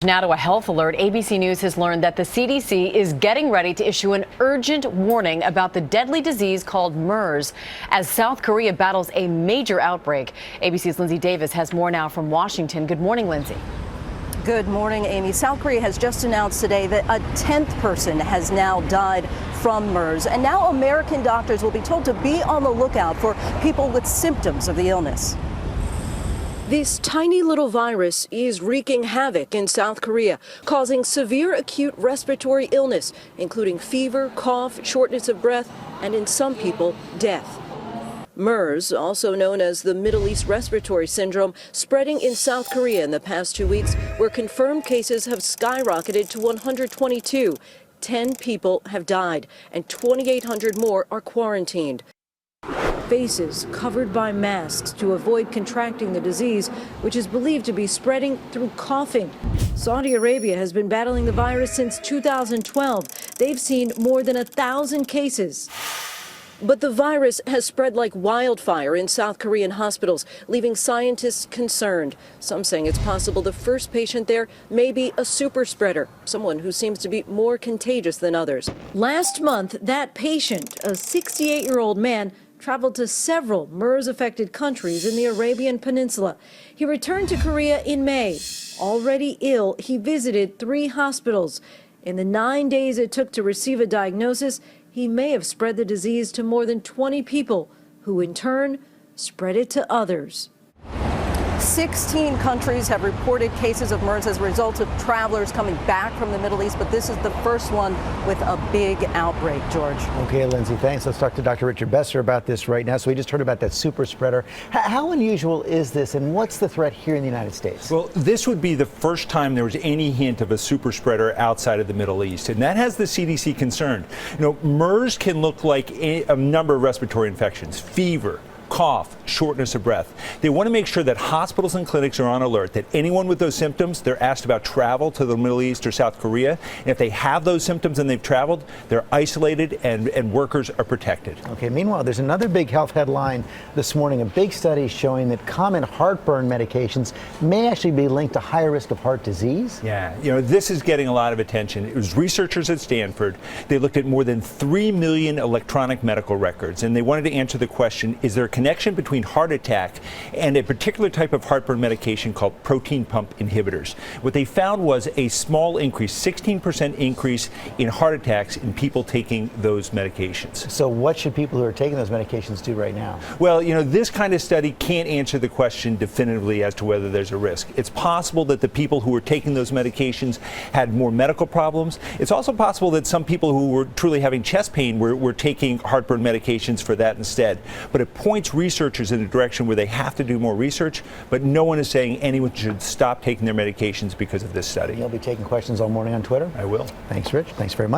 Now to a health alert. ABC News has learned that the CDC is getting ready to issue an urgent warning about the deadly disease called MERS as South Korea battles a major outbreak. ABC's Lindsay Davis has more now from Washington. Good morning, Lindsay. Good morning, Amy. South Korea has just announced today that a 10th person has now died from MERS. And now American doctors will be told to be on the lookout for people with symptoms of the illness. This tiny little virus is wreaking havoc in South Korea, causing severe acute respiratory illness, including fever, cough, shortness of breath, and in some people, death. MERS, also known as the Middle East Respiratory Syndrome, spreading in South Korea in the past 2 weeks, where confirmed cases have skyrocketed to 122. 10 people have died, and 2,800 more are quarantined. Faces covered by masks to avoid contracting the disease, which is believed to be spreading through coughing. Saudi Arabia has been battling the virus since 2012. They've seen more than 1,000 cases. But the virus has spread like wildfire in South Korean hospitals, leaving scientists concerned. Some saying it's possible the first patient there may be a super spreader, someone who seems to be more contagious than others. Last month, that patient, a 68-year-old man, traveled to several MERS-affected countries in the Arabian Peninsula. He returned to Korea in May. Already ill, he visited 3 hospitals. In the 9 days it took to receive a diagnosis, he may have spread the disease to more than 20 people, who in turn spread it to others. 16 countries have reported cases of MERS as a result of travelers coming back from the Middle East, but this is the first one with a big outbreak, George. Okay, Lindsay, thanks. Let's talk to Dr. Richard Besser about this right now. So we just heard about that super spreader. How unusual is this, and what's the threat here in the United States? Well, this would be the first time there was any hint of a super spreader outside of the Middle East, and that has the CDC concerned. MERS can look like a number of respiratory infections: fever, cough, shortness of breath. They want to make sure that hospitals and clinics are on alert, that anyone with those symptoms, they're asked about travel to the Middle East or South Korea. And if they have those symptoms and they've traveled, they're isolated and workers are protected. Okay, meanwhile, there's another big health headline this morning, a big study showing that common heartburn medications may actually be linked to higher risk of heart disease. Yeah, this is getting a lot of attention. It was researchers at Stanford. They looked at more than 3 million electronic medical records, and they wanted to answer the question, is there a connection between heart attack and a particular type of heartburn medication called protein pump inhibitors. What they found was a small increase, 16% increase in heart attacks in people taking those medications. So what should people who are taking those medications do right now? Well, this kind of study can't answer the question definitively as to whether there's a risk. It's possible that the people who were taking those medications had more medical problems. It's also possible that some people who were truly having chest pain were taking heartburn medications for that instead. But it points researchers in a direction where they have to do more research, but no one is saying anyone should stop taking their medications because of this study. You'll be taking questions all morning on Twitter? I will. Thanks, Rich. Thanks very much.